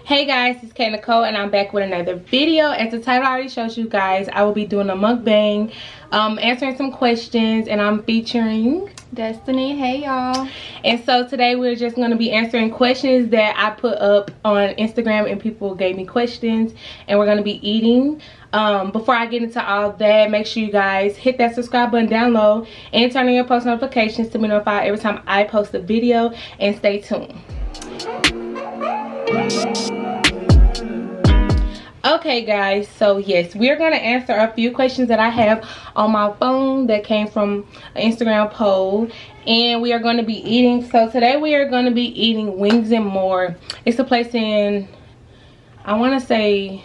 Hey guys, it's Kay Nicole and I'm back with another video. As the title already shows you guys, I will be doing a mukbang, answering some questions, and I'm featuring Destiny. Hey y'all. And so today we're just going to be answering questions that I put up on Instagram and people gave me questions, and we're going to be eating. Before I get into all that, make sure you guys hit that subscribe button down low and turn on your post notifications to be notified every time I post a video, and stay tuned. Okay guys, so yes, we're going to answer a few questions that I have on my phone that came from an Instagram poll, and we are going to be eating. So today we are going to be eating Wings and More. It's a place in, I want to say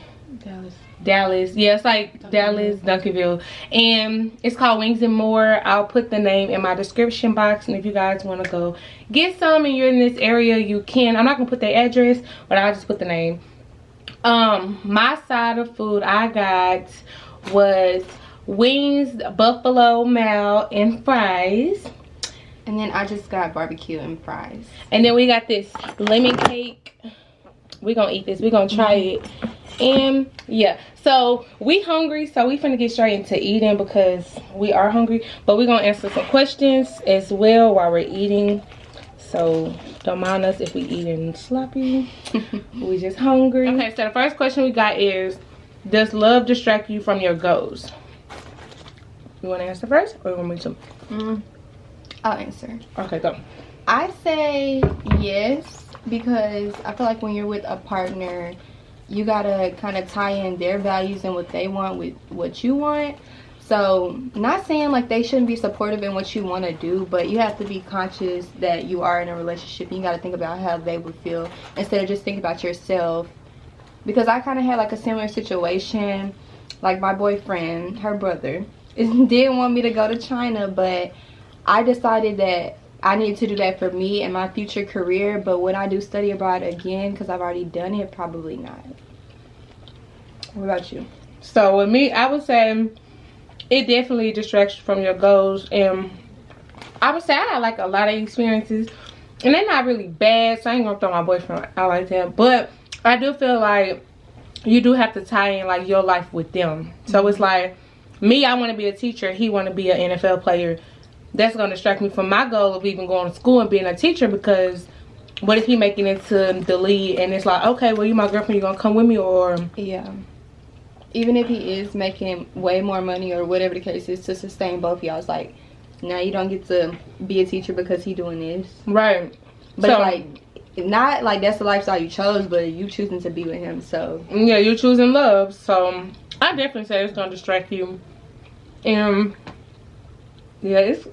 Dallas. Yeah, it's like Dallas, Duncanville, and it's called Wings and More. I'll put the name in my description box, and if you guys want to go get some and you're in this area, you can. I'm not gonna put the address, but I'll just put the name. My side of food I got was wings, buffalo mouth, and fries. And then I just got barbecue and fries. And then we got this lemon cake. We're gonna eat this. We're gonna try it. And yeah, so we hungry, so we finna get straight into eating because we are hungry. But we're gonna answer some questions as well while we're eating. So don't mind us if we eating sloppy. We just hungry. Okay, so the first question we got is, does love distract you from your goals? You want to answer first, or you want me to? I'll answer. Okay, go. I say yes, because I feel like when you're with a partner, you gotta kind of tie in their values and what they want with what you want. So, not saying like they shouldn't be supportive in what you want to do, but you have to be conscious that you are in a relationship. And you got to think about how they would feel instead of just thinking about yourself. Because I kind of had like a similar situation. Like my boyfriend, her brother, didn't want me to go to China, but I decided that I needed to do that for me and my future career. But would I do study abroad again because I've already done it? Probably not. What about you? So with me, I would say it definitely distracts you from your goals, and I would say I had like a lot of experiences, and they're not really bad, so I ain't gonna throw my boyfriend out like that, but I do feel like you do have to tie in like your life with them. So it's like me, I want to be a teacher, he want to be an NFL player. That's gonna distract me from my goal of even going to school and being a teacher, because what if he making it to the league and it's like, okay, well, you my girlfriend, you gonna come with me? Or yeah, even if he is making way more money or whatever the case is to sustain both of y'all, it's like, now you don't get to be a teacher because he doing this. Right. But so, like, not like that's the lifestyle you chose, but you choosing to be with him. So yeah, you choosing love. So I definitely say it's gonna distract you. And yeah, it's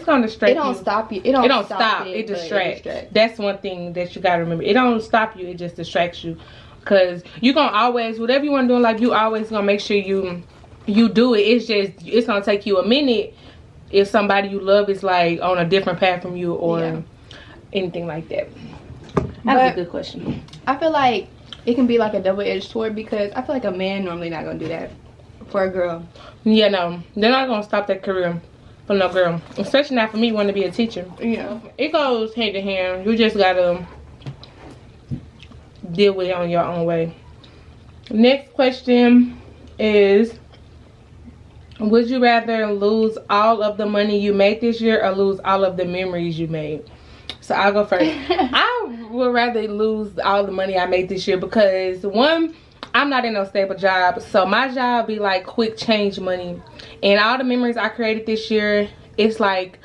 gonna distract you. It don't stop you. It don't stop. It distracts. That's one thing that you gotta remember. It don't stop you. It just distracts you. Because you're gonna always, whatever you want to do in life, you always gonna make sure you do it. It's just, it's gonna take you a minute if somebody you love is like on a different path from you, or anything like that. That's a good question. I feel like it can be like a double-edged sword, because I feel like a man normally not gonna do that for a girl. Yeah, no, they're not gonna stop that career for no girl, especially not for me wanting to be a teacher. Yeah, it goes hand in hand. You just gotta deal with it on your own way. Next question is, would you rather lose all of the money you made this year or lose all of the memories you made? So I'll go first. I would rather lose all the money I made this year, because one, I'm not in no stable job, so my job be like quick change money, and all the memories I created this year, it's like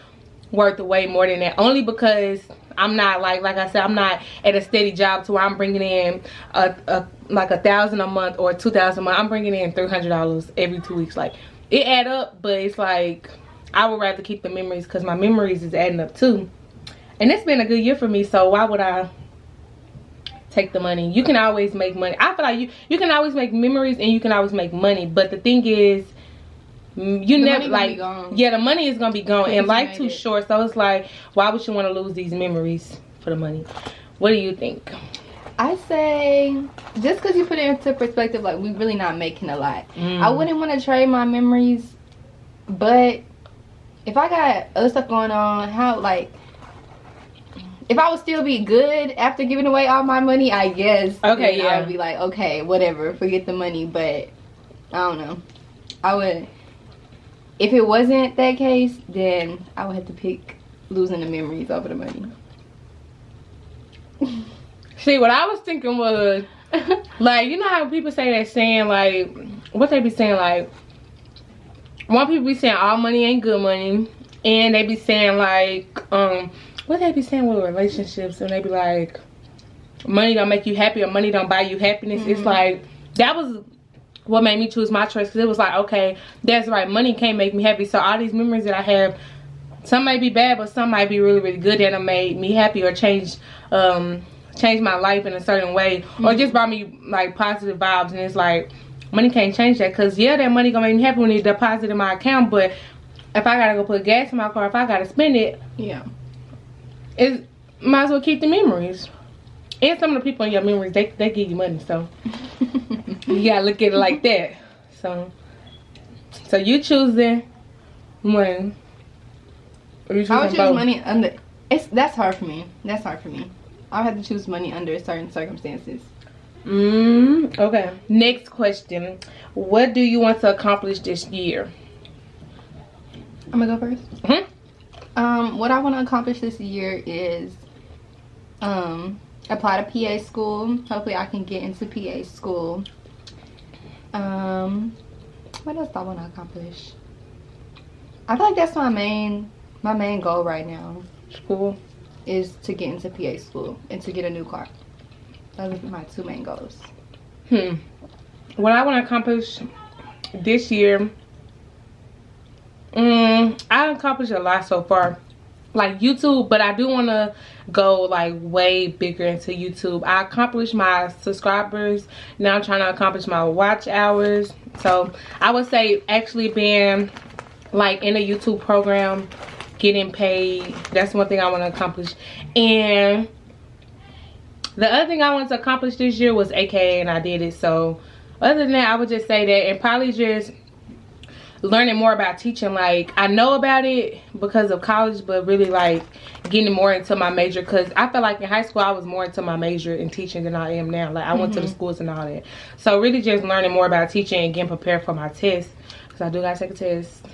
worth way more than that, only because I'm not like I said, I'm not at a steady job to where I'm bringing in like $1,000 a month or $2,000 a month. I'm bringing in $300 every 2 weeks. Like, it add up, but it's like I would rather keep the memories, because my memories is adding up too, and it's been a good year for me. So why would I take the money? You can always make money. I feel like you can always make memories and you can always make money, but the thing is, you never, like, yeah, the money is gonna be gone, and life too short. So it's like, why would you want to lose these memories for the money? What do you think? I say, just because you put it into perspective, like, we really not making a lot. I wouldn't want to trade my memories, but if I got other stuff going on, how, like, if I would still be good after giving away all my money, I guess. Okay, then yeah. I would be like, okay, whatever, forget the money. But I don't know. I would. If it wasn't that case, then I would have to pick losing the memories over the money. See, what I was thinking was, like, you know how people say that saying, like, what they be saying, like, one people be saying all money ain't good money, and they be saying, like, what they be saying with relationships, and they be like, money don't make you happy, or money don't buy you happiness. It's like, that was what made me choose my choice, because it was like, okay, that's right, money can't make me happy. So all these memories that I have, some might be bad, but some might be really, really good that have made me happy or change my life in a certain way, or just brought me like positive vibes. And it's like, money can't change that, because yeah, that money gonna make me happy when it's deposited in my account, but if I gotta go put gas in my car, if I gotta spend it, yeah, it might as well keep the memories. And some of the people in your memories, they give you money, so you gotta look at it like that. So you choosing money? Or you I would choosing choose both? money under. That's hard for me. That's hard for me. I would have to choose money under certain circumstances. Okay. Next question. What do you want to accomplish this year? I'm gonna go first. What I want to accomplish this year is apply to PA school. Hopefully I can get into PA school. What else do I want to accomplish? I feel like that's my main goal right now. School. Is to get into PA school and to get a new car. Those are my two main goals. What I want to accomplish this year, I accomplished a lot so far, like YouTube, but I do want to go like way bigger into YouTube. I accomplished my subscribers. Now I'm trying to accomplish my watch hours. So I would say actually being like in a YouTube program, getting paid, that's one thing I want to accomplish. And the other thing I wanted to accomplish this year was AKA, and I did it. So other than that, I would just say that, and probably just learning more about teaching. Like, I know about it because of college, but really like getting more into my major, because I felt like in high school I was more into my major in teaching than I am now. Like, I went to the schools and all that. So really just learning more about teaching and getting prepared for my test, because I do gotta take a test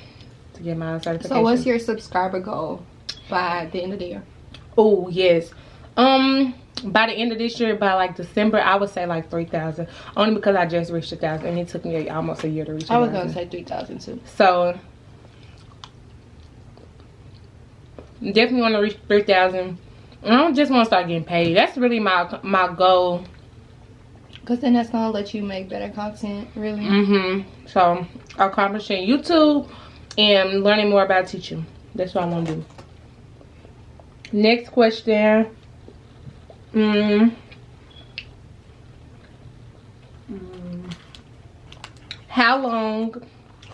to get my certification. So what's your subscriber goal by the end of the year? Oh yes, by the end of this year, by like December, I would say like 3,000, only because I just reached 1,000 and it took me almost a year to reach 1,000. I was gonna say 3,000 too. So definitely want to reach 3,000, and I just want to start getting paid. That's really my goal, because then that's gonna let you make better content, really. So accomplishing YouTube and learning more about teaching, that's what I want to do. Next question. How long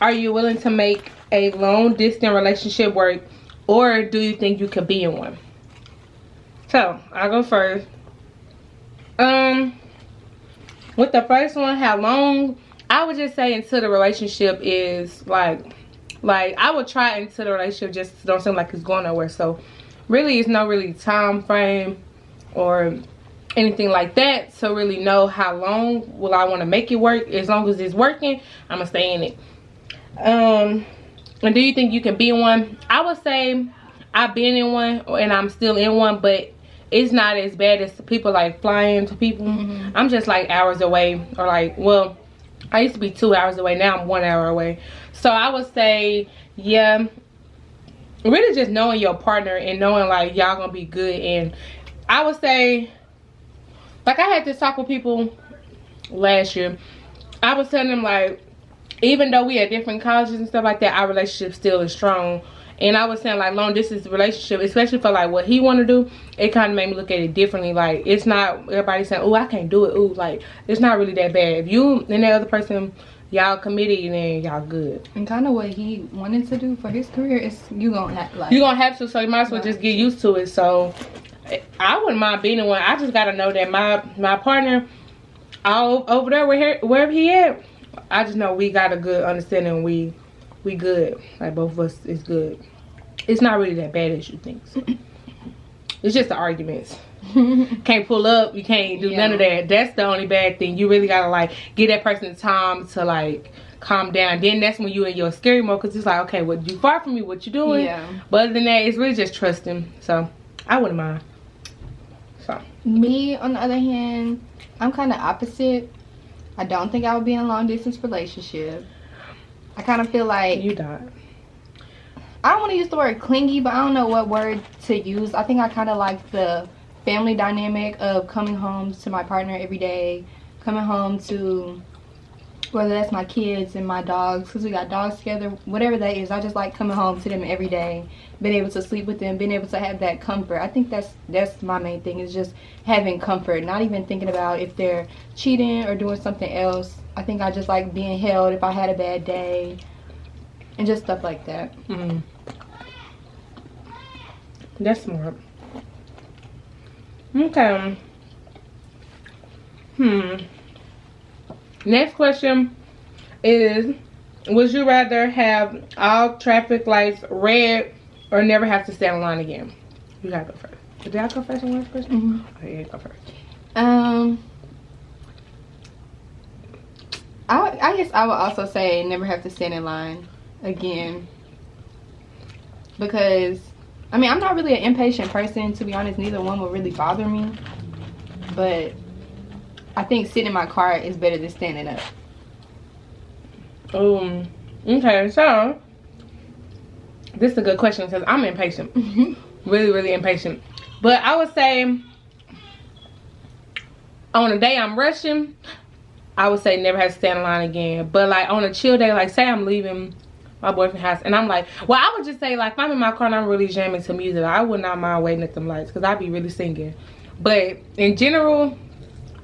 are you willing to make a long distance relationship work, or do you think you could be in one? So I'll go first. With the first one, how long, I would just say until the relationship is like I would try until the relationship just don't seem like it's going nowhere. So really it's no really time frame or anything like that to really know how long will I want to make it work. As long as it's working, I'm gonna stay in it. And do you think you can be in one? I would say I've been in one and I'm still in one, but it's not as bad as people like flying to people. I'm just like hours away, or like, well, I used to be 2 hours away, now I'm 1 hour away. So I would say, yeah, really just knowing your partner and knowing like y'all gonna be good. And I would say, like, I had this talk with people last year. I was telling them, like, even though we at different colleges and stuff like that, our relationship still is strong. And I was saying, like, long distance relationship, especially for like what he want to do, it kind of made me look at it differently. Like, it's not everybody saying, oh, I can't do it. Ooh, like, it's not really that bad. If you and that other person, y'all committed, then y'all good. And kind of what he wanted to do for his career is you gonna have, like, you gonna have to, so you might as well just get used to it. So I wouldn't mind being in one. I just gotta know that my partner all over there wherever he at, I just know we got a good understanding. We good, like both of us is good. It's not really that bad as you think. So. It's just the arguments. Can't pull up, you can't do none of that. That's the only bad thing. You really gotta like give that person time to like calm down. Then that's when you in your scary mode, because it's like, okay, well, you far from me, what you doing? But other than that, it's really just trusting. So I wouldn't mind. So me, on the other hand, I'm kind of opposite. I don't think I would be in a long distance relationship. I kind of feel like you don't. I don't want to use the word clingy, but I don't know what word to use. I think I kind of like the family dynamic of coming home to my partner every day, coming home to, whether that's my kids and my dogs, because we got dogs together, whatever that is. I just like coming home to them every day, being able to sleep with them, being able to have that comfort. I think that's my main thing, is just having comfort, not even thinking about if they're cheating or doing something else. I think I just like being held if I had a bad day and just stuff like that. That's smart. Okay. Next question is, would you rather have all traffic lights red or never have to stand in line again? You gotta go first. Did I go first on this question? Okay, yeah, go first. I guess I would also say never have to stand in line again, because I mean, I'm not really an impatient person, to be honest. Neither one would really bother me, but I think sitting in my car is better than standing up. Okay, so this is a good question, because I'm impatient. Really, really impatient. But I would say on a day I'm rushing, I would say never have to stand in line again. But like on a chill day, like say I'm leaving my boyfriend's house and I'm like, well, I would just say like if I'm in my car and I'm really jamming to music, I would not mind waiting at them lights, because I'd be really singing. But in general,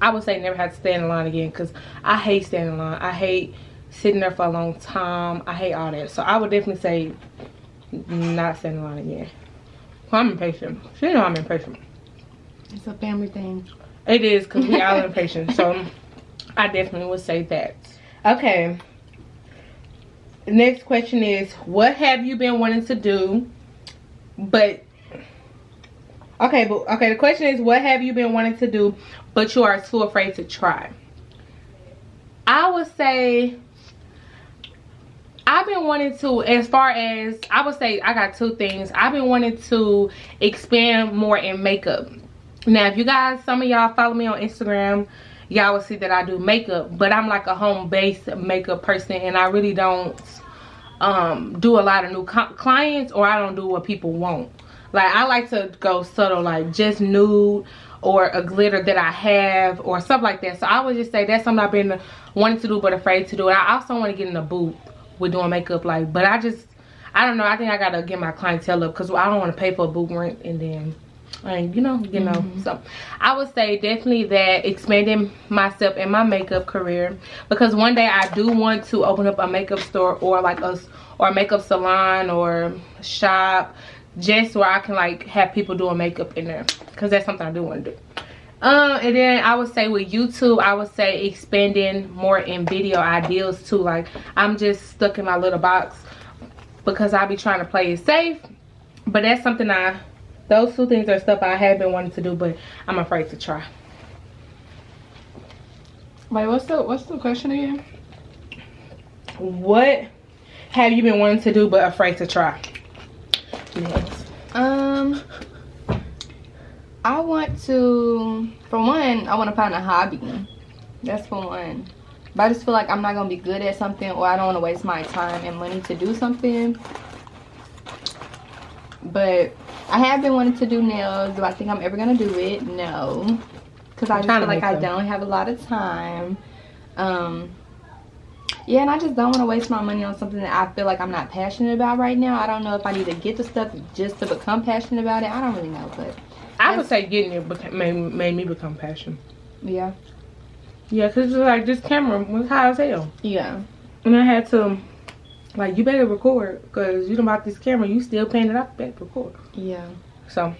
I would say never have to stand in line again, because I hate standing in line. I hate sitting there for a long time. I hate all that. So I would definitely say not stand in line again. Well, I'm impatient. You know I'm impatient. It's a family thing. It is, because we all impatient. So I definitely would say that. Okay. The next question is, what have you been wanting to do, but the question is, what have you been wanting to do, but you are too afraid to try? I would say I've been wanting to, as far as, I would say I got two things. I've been wanting to expand more in makeup. Now, if you guys, some of y'all follow me on Instagram, y'all will see that I do makeup, but I'm like a home-based makeup person, and I really don't do a lot of new clients, or I don't do what people want. Like, I like to go subtle, like just nude or a glitter that I have or stuff like that. So I would just say that's something I've been wanting to do but afraid to do. And I also want to get in a booth with doing makeup, like, but I don't know, I think I gotta get my clientele up, because I don't want to pay for a booth rent and then so I would say definitely that, expanding myself in my makeup career, because one day I do want to open up a makeup store, or like a makeup salon or shop, just where I can like have people doing makeup in there, because that's something I do want to do. And then I would say with YouTube, I would say expanding more in video ideas too. Like, I'm just stuck in my little box, because I be trying to play it safe, but that's something those two things are stuff I have been wanting to do, but I'm afraid to try. Wait, what's the question again? What have you been wanting to do but afraid to try? Yes. I want to, for one, I want to find a hobby. That's for one. But I just feel like I'm not gonna be good at something, or I don't want to waste my time and money to do something. But I have been wanting to do nails. Do I think I'm ever gonna do it? No, because I just feel like I don't have a lot of time. Yeah, and I just don't want to waste my money on something that I feel like I'm not passionate about right now. I don't know if I need to get the stuff just to become passionate about it. I don't really know, but I would say getting it made me become passionate. Yeah. Yeah, because like this camera was high as hell. Yeah. And I had to, like, you better record, because you done bought this camera, you still paying it off, better record. Yeah. So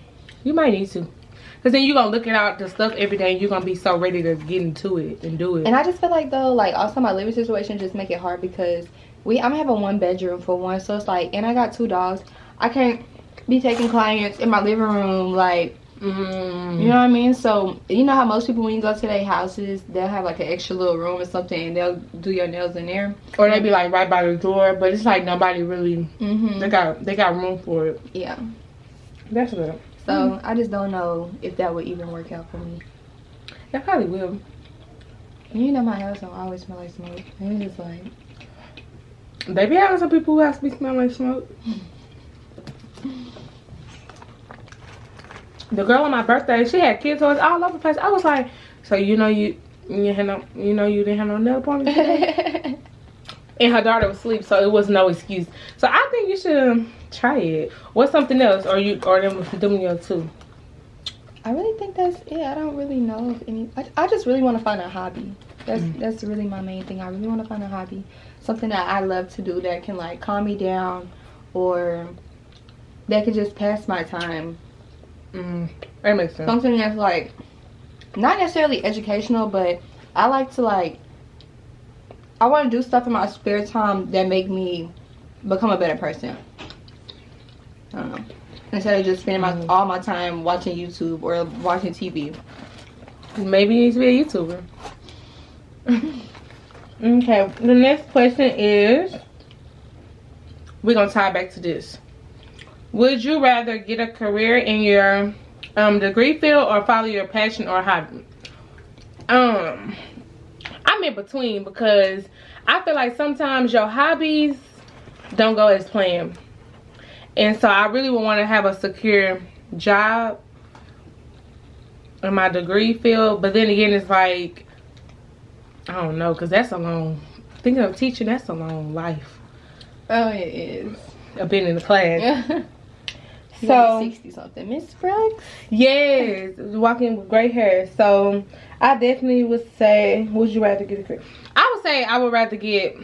you might need to, because then you're gonna look at the stuff every day, and you're gonna be so ready to get into it and do it. And I just feel like, though, like, also my living situation just make it hard, because I'm having 1 bedroom for one, so it's like, and I got 2 dogs. I can't be taking clients in my living room, like, You know what I mean? So, you know how most people, when you go to their houses, they'll have like an extra little room or something, and they'll do your nails in there. Or they be like right by the door, but it's like nobody really. They got room for it. Yeah. That's good. So I just don't know if that would even work out for me. That probably will. You know, my house don't always smell like smoke. And it's like, they be having some people who have to be smell like smoke. The girl on my birthday, she had kids toys all over the place. I was like, so you didn't have no nail appointment today? And her daughter was asleep, so it was no excuse. So I think you should try it. What's something else? Or them your two? I really think that's it. I don't really know of any. I just really want to find a hobby. That's really my main thing. I really want to find a hobby, something that I love to do that can like calm me down, or that can just pass my time. That makes sense. Something that's like not necessarily educational, but I like to like. I want to do stuff in my spare time that make me become a better person. I don't know. Instead of just spending all my time watching YouTube or watching TV. Maybe you need to be a YouTuber. Okay, the next question is, we're going to tie back to this. Would you rather get a career in your degree field or follow your passion or hobby? I'm in between because I feel like sometimes your hobbies don't go as planned. And so I really would want to have a secure job in my degree field. But then again, it's like, I don't know, because that's a long, thinking of teaching, that's a long life. Oh, it is. I've been in the class. So 60 something, Miss Brooks. Yes, walking with gray hair. So I definitely would say, would you rather get a career? I would say I would rather get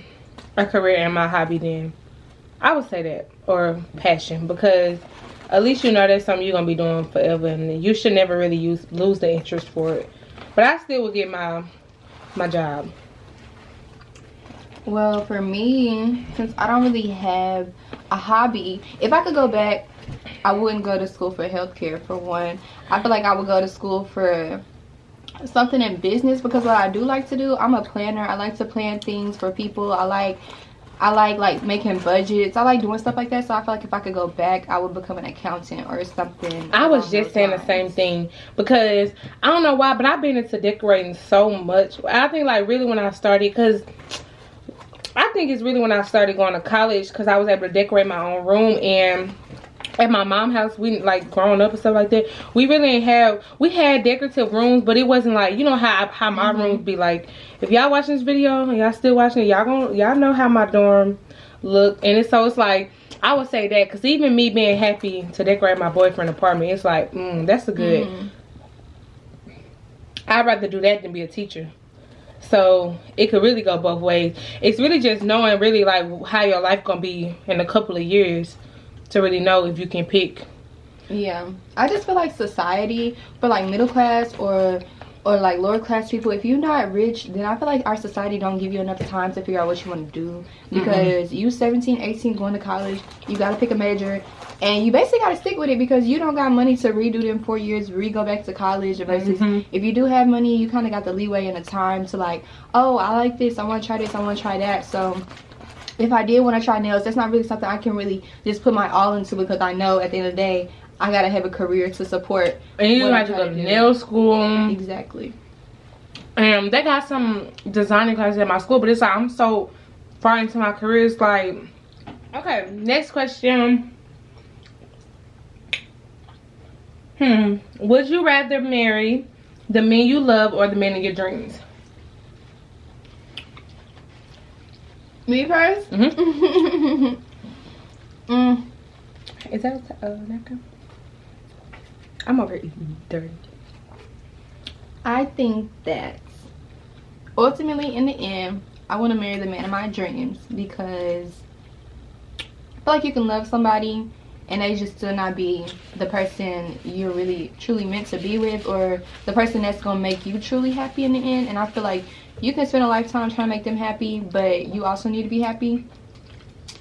a career in my hobby than, I would say that, or passion, because at least you know that's something you're gonna be doing forever, and you should never really lose the interest for it. But I still would get my job. Well, for me, since I don't really have a hobby, if I could go back, I wouldn't go to school for healthcare, for one. I feel like I would go to school for something in business, because what I do like to do, I'm a planner. I like to plan things for people. I like making budgets. I like doing stuff like that. So I feel like if I could go back, I would become an accountant or something. I was just saying the same thing, because I don't know why, but I've been into decorating so much. I think like really when I started, because I think it's really when I started going to college, because I was able to decorate my own room. And at my mom's house, we like growing up and stuff like that, we really didn't have, we had decorative rooms, but it wasn't like, you know how my rooms be like. If y'all watching this video and y'all still watching it, y'all know how my dorm look. And so it's like, I would say that, because even me being happy to decorate my boyfriend's apartment, it's like, that's a good, I'd rather do that than be a teacher. So it could really go both ways. It's really just knowing really like how your life gonna be in a couple of years to really know if you can pick. Yeah, I just feel like society for like middle class or like lower class people, if you're not rich, then I feel like our society don't give you enough time to figure out what you want to do, because you 17, 18 going to college, you got to pick a major, and you basically got to stick with it, because you don't got money to redo them 4 years, go back to college. Versus if you do have money, you kind of got the leeway and the time to like, oh, I like this, I want to try this, I want to try that. So if I did want to try nails, that's not really something I can really just put my all into, because I know at the end of the day I gotta have a career to support. And you have to go to nail school. Exactly. And they got some designing classes at my school, but it's like I'm so far into my career. It's like, okay, next question. Would you rather marry the man you love or the man of your dreams? Me first? Is that napkin? I'm over eating dirty. I think that ultimately in the end, I want to marry the man of my dreams, because I feel like you can love somebody and they just still not be the person you're really truly meant to be with, or the person that's gonna make you truly happy in the end. And I feel like you can spend a lifetime trying to make them happy, but you also need to be happy.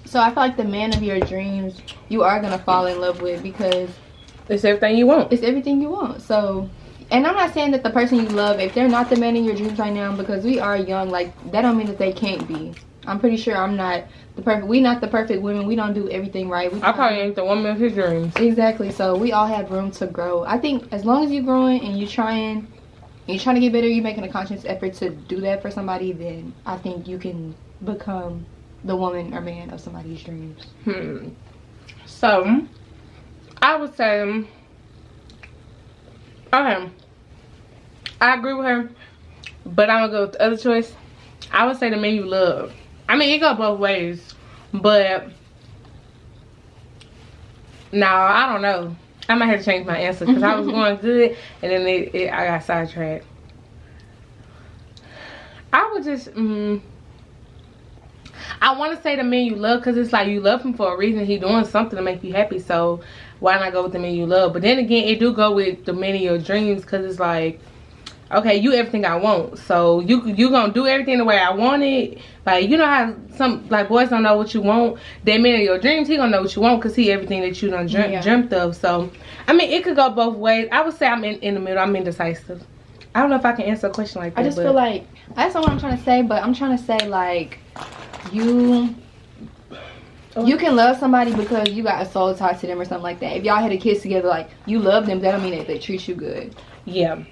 So I feel like the man of your dreams you are gonna fall in love with, because It's everything you want. It's everything you want. So, and I'm not saying that the person you love, if they're not the man in your dreams right now, because we are young, like, that don't mean that they can't be. I'm pretty sure I'm not the perfect, we not the perfect women. We don't do everything right. I probably ain't the woman of his dreams. Exactly. So we all have room to grow. I think as long as you're growing and you're trying to get better, you're making a conscious effort to do that for somebody, then I think you can become the woman or man of somebody's dreams. So, I would say, okay, I agree with her, but I'm gonna go with the other choice. I would say the man you love. I mean, it go both ways, but no, I don't know. I might have to change my answer because I was going good and then I got sidetracked. I would just, I want to say the man you love because it's like you love him for a reason. He doing something to make you happy, so why not go with the man you love? But then again, it do go with the man of your dreams because it's like, okay, you everything I want, so you gonna do everything the way I want it. Like, you know how some like boys don't know what you want. That man of your dreams, he gonna know what you want because he everything that you done dreamt of. So I mean, it could go both ways. I would say I'm in the middle. I'm indecisive. I don't know if I can answer a question like that. I just feel like that's not what I'm trying to say, but I'm trying to say like you can love somebody because you got a soul tie to them or something like that. If y'all had a kids together, like you love them, that don't mean that they treat you good. Yeah.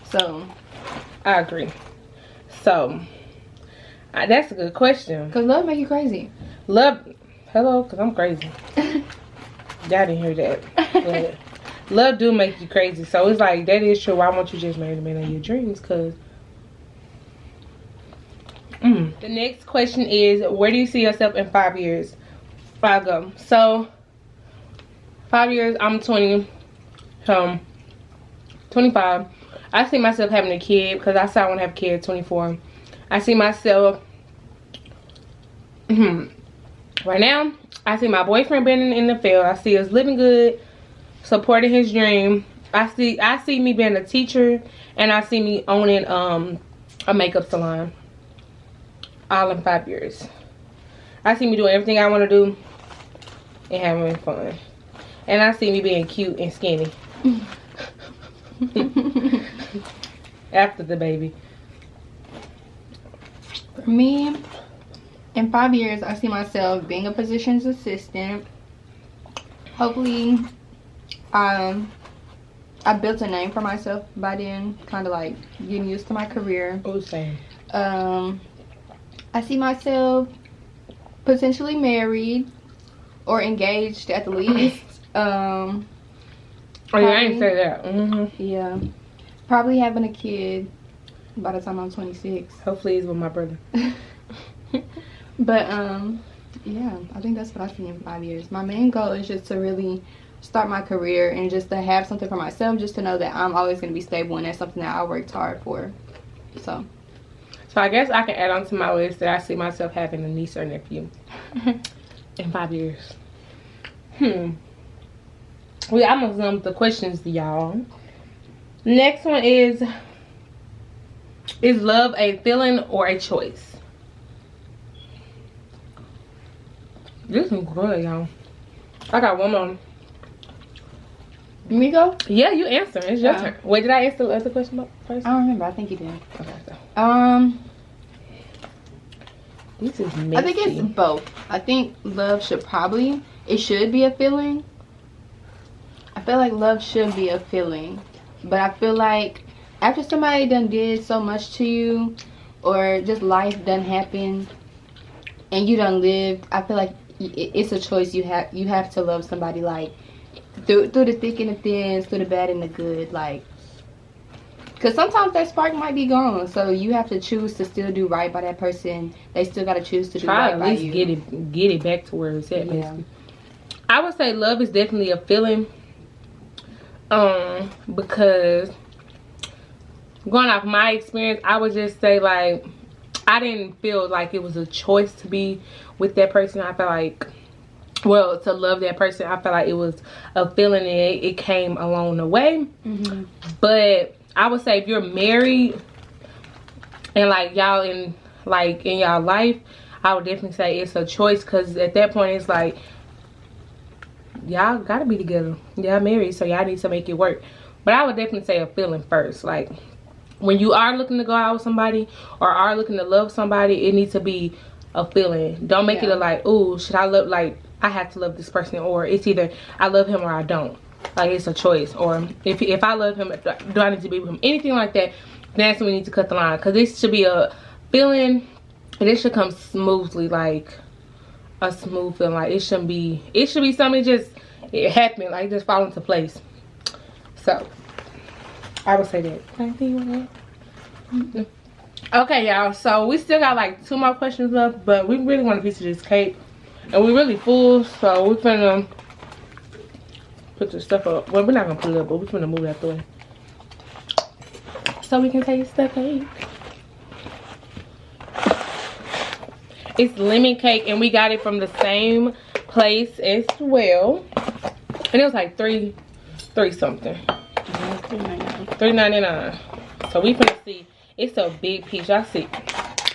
So, I agree. So, that's a good question. Because love make you crazy. Love, hello, because I'm crazy. Y'all didn't hear that. But love do make you crazy. So, it's like, that is true. Why won't you just marry the man of your dreams? Because, The next question is, where do you see yourself in 5 years? 5 go. So, 5 years, I'm 20. 25. I see myself having a kid because I said I want to have a kid at 24. I see myself, right now, I see my boyfriend being in the field. I see us living good, supporting his dream. I see me being a teacher, and I see me owning a makeup salon. All in 5 years. I see me doing everything I want to do and having fun. And I see me being cute and skinny. After the baby. For me, in 5 years, I see myself being a physician's assistant. Hopefully, I built a name for myself by then, kind of like getting used to my career. Oh, same. I see myself potentially married or engaged at the least. Oh, yeah, I ain't say that. Yeah. Probably having a kid by the time I'm 26. Hopefully it's with my brother. But, yeah, I think that's what I see in 5 years. My main goal is just to really start my career and just to have something for myself, just to know that I'm always going to be stable and that's something that I worked hard for. So I guess I can add on to my list that I see myself having a niece or nephew in 5 years. Well, I'm gonna sum the questions to y'all. Next one is love a feeling or a choice? This is good, y'all. I got one more. Me go? Yeah, you answer. It's your turn. Wait, did I answer the other question first? I don't remember. I think you did. Okay, so. This is messy. I think it's both. I think love it should be a feeling. I feel like love should be a feeling. But I feel like after somebody done did so much to you, or just life done happened, and you done lived, I feel like it's a choice you have to love somebody, like, through the thick and the thin, through the bad and the good, like, because sometimes that spark might be gone, so you have to choose to still do right by that person. They still got to choose to do right by you. Try at least get it back to where it's at, basically. I would say love is definitely a feeling, because going off my experience, I would just say, like, I didn't feel like it was a choice to be with that person. I felt like, well, to love that person, I felt like it was a feeling and it came along the way. But I would say if you're married and like y'all in y'all life, I would definitely say it's a choice, because at that point it's like y'all gotta be together. Y'all married, so y'all need to make it work. But I would definitely say a feeling first. Like, when you are looking to go out with somebody or are looking to love somebody, it needs to be a feeling. Don't make it a like, ooh, should I love, like, I have to love this person, or it's either I love him or I don't. Like, it's a choice. Or if I love him, do I need to be with him? Anything like that, that's when we need to cut the line. Because this should be a feeling, and it should come smoothly, like a smooth feeling. Like, it should be something just, it happened, like, just fall into place. So I would say that. Anything you want to add? Okay, y'all, so we still got like 2 more questions left, but we really want a piece of this cake, and we're really full, so we're gonna put the stuff up. Well, we're not gonna put it up, but we're gonna move it out the way so we can taste the cake. It's lemon cake, and we got it from the same place as well, and it was like three something. $3.99. So we finna see. It's a big piece. Y'all see?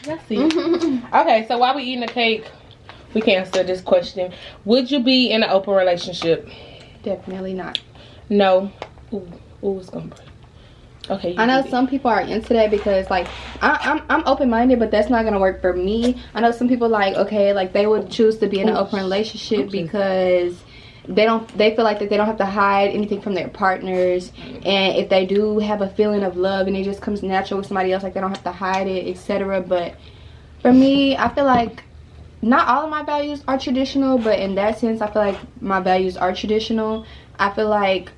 Okay, so while we eating the cake, we can answer this question. Would you be in an open relationship? Definitely not. No. Ooh, it's gonna break. Okay. I know some people are into that because, like, I'm open-minded, but that's not gonna work for me. I know some people, like, okay, like, they would choose to be in an open relationship because they feel like that they don't have to hide anything from their partners, and if they do have a feeling of love and it just comes natural with somebody else, like, they don't have to hide it, etc. But for me, I feel like not all of my values are traditional, but in that sense, I feel like my values are traditional. I feel like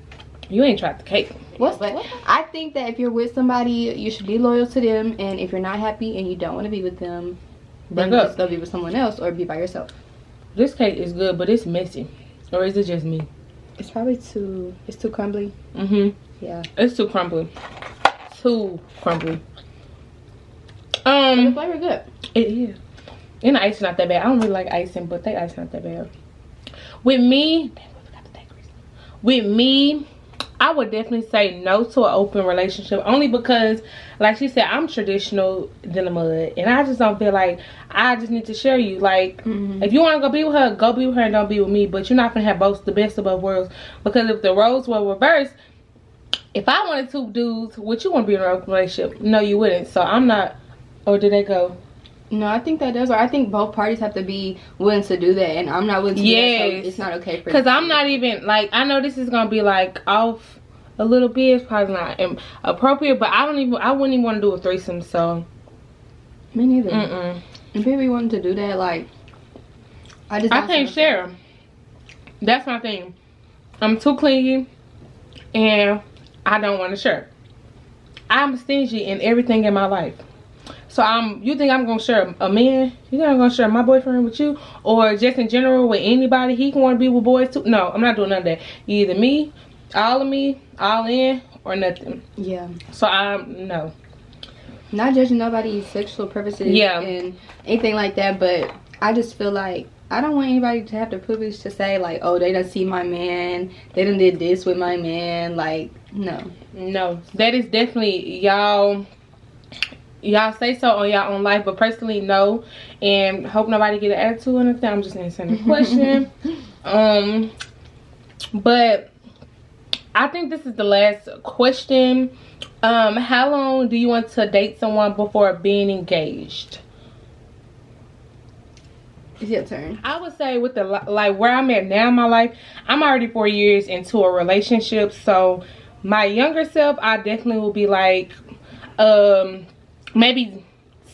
you ain't tried the cake. But I think that if you're with somebody, you should be loyal to them, and if you're not happy and you don't want to be with them, then just go be with someone else or be by yourself. This cake is good, but it's messy. Or is it just me? It's probably too crumbly. Yeah. It's too crumbly. Too crumbly. But the flavor good. It is. And the ice is not that bad. I don't really like icing, but that ice is not that bad. With me, I would definitely say no to an open relationship, only because, like she said, I'm traditional than the mud, and I just don't feel like I just need to share you. Like, if you want to go be with her and don't be with me, but you're not gonna have the best of both worlds, because if the roles were reversed, if I wanted 2 dudes, would you want to be in an open relationship? No, you wouldn't. So I'm not. Or did they go? No, I think that does. Or I think both parties have to be willing to do that, and I'm not willing to do that, so it's not okay for you. Because I'm not even, like, I know this is gonna be like off a little bit. It's probably not appropriate, but I wouldn't even want to do a threesome. So me neither. If people want to do that, like, I can't share. That's my thing. I'm too clingy, and I don't want to share. I'm stingy in everything in my life. So you think I'm gonna share a man? You think I'm gonna share my boyfriend with you, or just in general with anybody? He can want to be with boys too. No, I'm not doing none of that. Either me, all in, or nothing. Yeah. So no. Not judging nobody's sexual preferences and anything like that, but I just feel like I don't want anybody to have the privilege to say, like, oh, they done see my man, they done did this with my man. Like, no. That is definitely y'all say so on y'all own life, but personally, no. And hope nobody get an attitude or anything. I'm just answering the question. But I think this is the last question. How long do you want to date someone before being engaged? It's your turn. I would say with the, like, where I'm at now in my life, I'm already 4 years into a relationship. So my younger self, I definitely will be like, maybe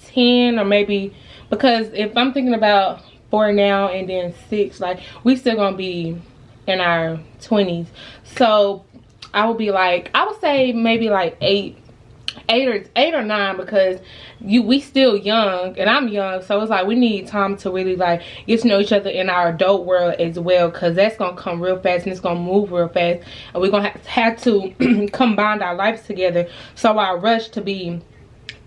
10, or maybe, because if I'm thinking about 4 now and then 6, like, we still gonna be in our 20s. So I would be like, I would say maybe like 8 or 9, because we still young and I'm young, so it's like we need time to really like get to know each other in our adult world as well, because that's gonna come real fast and it's gonna move real fast, and we're gonna have to combine our lives together. So I rush to be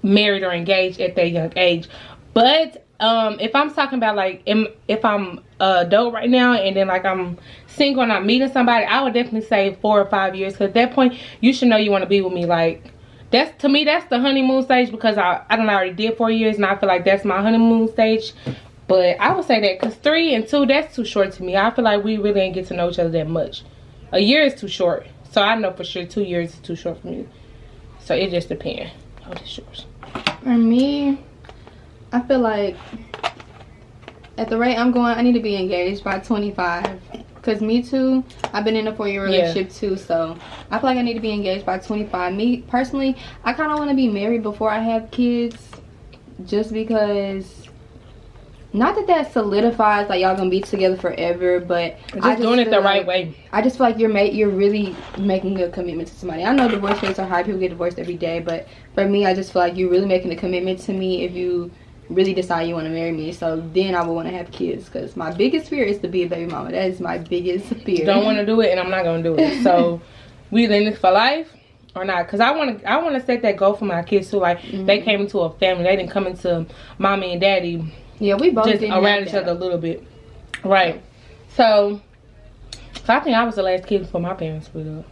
married or engaged at that young age. But if I'm talking about like if I'm adult right now and then like I'm single and I'm meeting somebody, I would definitely say 4 or 5 years, because at that point you should know you want to be with me. Like, that's, to me, that's the honeymoon stage, because I already did 4 years and I feel like that's my honeymoon stage. But I would say that because 3 and 2, that's too short to me. I feel like we really ain't get to know each other that much. A year is too short. So I know for sure 2 years is too short for me. So it just depends. Oh, this yours. For me, I feel like at the rate I'm going, I need to be engaged by 25. Because me too, I've been in a 4-year relationship too. So I feel like I need to be engaged by 25. Me personally, I kind of want to be married before I have kids. Just because, not that solidifies like y'all gonna be together forever, but just doing it the right way. I just feel like you're really making a commitment to somebody. I know divorce rates are high, people get divorced every day, but for me, I just feel like you're really making a commitment to me if you really decide you want to marry me. So then I would want to have kids, because my biggest fear is to be a baby mama. That is my biggest fear. Don't want to do it, and I'm not gonna do it. So we in this for life or not? Because I want to set that goal for my kids too. Like they came into a family, they didn't come into mommy and daddy. Yeah, we both just around each other a little bit, right? So I think I was the last kid before my parents split up.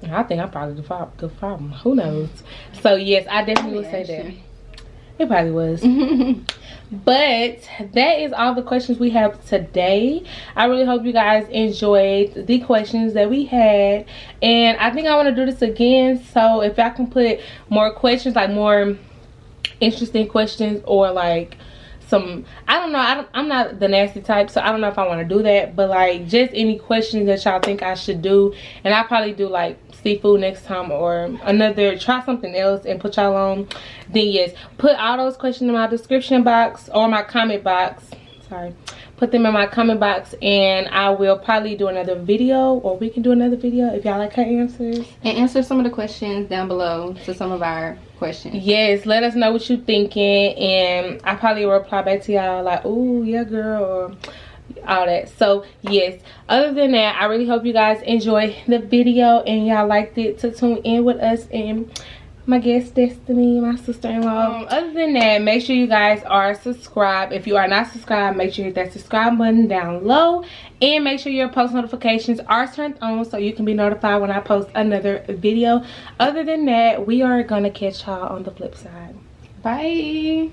And I think I'm probably the problem. Who knows? So yes, I definitely would say that. It probably was. But that is all the questions we have today. I really hope you guys enjoyed the questions that we had, and I think I want to do this again. So if I can put more questions, like more interesting questions, or like some, I don't know, I'm not the nasty type, so I don't know if I want to do that, but like just any questions that y'all think I should do. And I'll probably do like seafood next time, or try something else and put y'all on. Then yes, put all those questions in my description box or my comment box. Sorry, put them in my comment box, and I will probably do another video, or we can do another video if y'all like her answers, and answer some of the questions down below to some of our questions. Yes, let us know what you thinking, and I probably will reply back to y'all like, oh yeah girl, or all that. So yes, other than that, I really hope you guys enjoy the video and y'all liked it to tune in with us and my guest Destiny, my sister-in-law. Other than that, make sure you guys are subscribed. If you are not subscribed, make sure you hit that subscribe button down low, and make sure your post notifications are turned on so you can be notified when I post another video. Other than that, we are gonna catch y'all on the flip side. Bye.